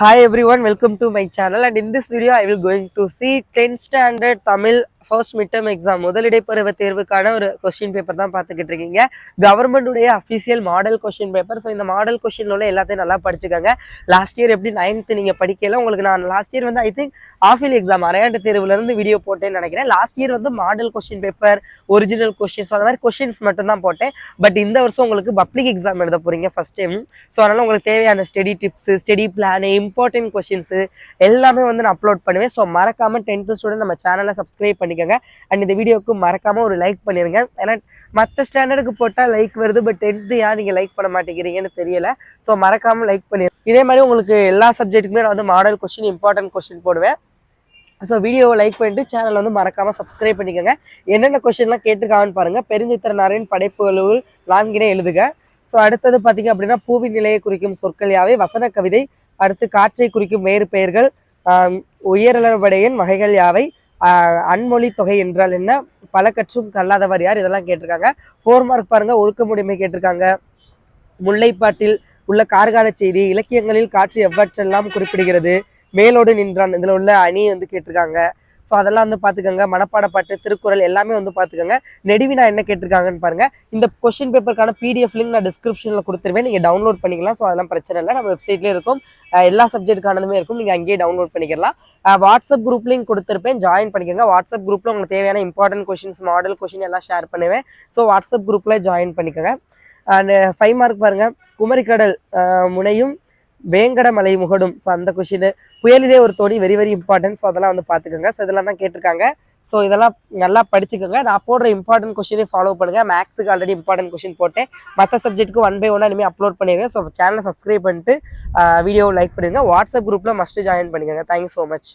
Hi everyone, welcome to my channel, and in this video I will going to see 10th standard Tamil first midterm exam முதலிடை பருவ தேர்வுக்கான ஒரு question paper தான் பார்த்துக்கிட்டு இருக்கீங்க. Government உடைய official model question paper. So இந்த model question உள்ள எல்லாத்தையும் நல்லா படிச்சுக்கோங்க. லாஸ்ட் இயர் எப்படி 9th நீங்கள் படிக்கல, உங்களுக்கு நான் லாஸ்ட் இயர் வந்து ஐ திங்க் ஆஃபில் எக்ஸாம் அரையாண்டு தேர்வுலேருந்து வீடியோ போட்டேன்னு நினைக்கிறேன். லாஸ்ட் இயர் வந்து model question paper, original questions, அந்த மாதிரி கொஸ்டின்ஸ் மட்டும் தான் போட்டேன். பட் இந்த வருஷம் உங்களுக்கு பப்ளிக் எக்ஸாம் எழுத போகிறீங்க ஃபர்ஸ்ட் டைம். ஸோ அதனால் உங்களுக்கு தேவையான study tips, study plan, important questions எல்லாமே வந்து நான் அப்லோட் பண்ணுவேன். ஸோ மறக்காமல் 10th ஸ்டூடெண்ட் நம்ம சேனலை சப்ஸ்கிரைப் பண்ணிக்கோங்க. அண்ட் இந்த வீடியோக்கு மறக்காமல் ஒரு லைக் பண்ணிடுங்க. ஏன்னா மற்ற ஸ்டாண்டர்டுக்கு போட்டால் லைக் வருது, பட் 10th ஏன் நீங்கள் லைக் பண்ண மாட்டேங்கிறீங்கன்னு தெரியல. ஸோ மறக்காமல் லைக் பண்ணிடுங்க. இதே மாதிரி உங்களுக்கு எல்லா சப்ஜெக்ட்டுக்குமே நான் வந்து மாடல் கொஸ்டின், இம்பார்ட்டன்ட் கொஸ்டின் போடுவேன். ஸோ வீடியோவை லைக் பண்ணிட்டு சேனலை வந்து மறக்காமல் சப்ஸ்கிரைப் பண்ணிக்கோங்க. என்னென்ன கொஸ்டின்லாம் கேட்டிருக்காங்கன்னு பாருங்கள். பெருஞ்சித்திரனாரின் படைப்புகளுள் 4 எழுதுக. ஸோ அடுத்தது பார்த்தீங்க அப்படின்னா பூவின் நிலையை குறிக்கும் சொற்கள் யாவை, வசன கவிதை. அடுத்து காற்றை குறிக்கும் வேறு பெயர்கள், உயரளவடையின் வகைகள் யாவை, அன்மொழி தொகை என்றால் என்ன, பல கற்றும் கல்லாதவர் யார், இதெல்லாம் கேட்டிருக்காங்க. 4 மார்க் பாருங்க. ஒழுக்கமுடைமை கேட்டிருக்காங்க. முல்லைப்பாட்டில் உள்ள கார்கால செய்தி, இலக்கியங்களில் காற்று எவ்வற்றெல்லாம் குறிப்பிடுகிறது, மேலோடு நின்றான், இதில் உள்ள அணி வந்து கேட்டிருக்காங்க. ஸோ அதெல்லாம் வந்து பார்த்துக்கோங்க. மனப்பாடப்பாட்டு, திருக்குறள் எல்லாமே வந்து பார்த்துக்கோங்க. நெடுவினா என்ன கேட்டிருக்காங்கன்னு பாருங்க. இந்த கொஸ்டின் பேப்பருக்கான பிடிஎஃப் லிங்க் நான் டிஸ்கிரிப்ஷனில் கொடுத்துருவேன், நீங்கள் டவுன்லோட் பண்ணிக்கலாம். ஸோ அதெல்லாம் பிரச்சனை இல்லை, நம்ம வெப்சைட்லேயே இருக்கும். எல்லா சப்ஜெக்ட்டுக்கானதுமே இருக்கும், நீங்கள் அங்கேயே டவுன்லோட் பண்ணிக்கலாம். வாட்ஸ்அப் குரூப் லிங்க் கொடுத்துருப்பேன், ஜாயின் பண்ணிக்கோங்க. வாட்ஸ்அப் குரூப்பில் உங்களுக்கு தேவையான இம்பார்ட்டன்ட் கொஸ்டின்ஸ், மாடல் கொஸ்டின் எல்லாம் ஷேர் பண்ணுவேன். ஸோ வாட்ஸ்அப் குரூப்பில் ஜாயின் பண்ணிக்கோங்க. அண்ட் 5 மார்க் பாருங்கள். குமரிக்கடல் முனையும் வேங்கடமலை முகடும். ஸோ அந்த கொஷின். புயலிலே ஒரு தோணி, வெரி வெரி இம்பார்ட்டன்ட். ஸோ அதெல்லாம் வந்து பார்த்துக்கோங்க. ஸோ இதெல்லாம் தான் கேட்டிருக்காங்க. ஸோ இதெல்லாம் நல்லா படிச்சுக்கோங்க. நான் போடுற இம்பார்ட்டன்ட் கொஷினே ஃபாலோ பண்ணுங்கள். மேக்ஸுக்கு ஆல்ரெடி இம்பார்ட்டன்ட் கொஷின் போட்டேன். மற்ற சப்ஜெக்ட்டுக்கு 1 by 1 இனிமேல் அப்லோட் பண்ணிடுவேன். ஸோ சேனலை சப்ஸ்கிரைப் பண்ணிட்டு வீடியோவை லைக் பண்ணிடுங்க. வாட்ஸ்அப் குரூப்பில் மஸ்ட்டு ஜாயின் பண்ணிக்கோங்க. Thank you so much.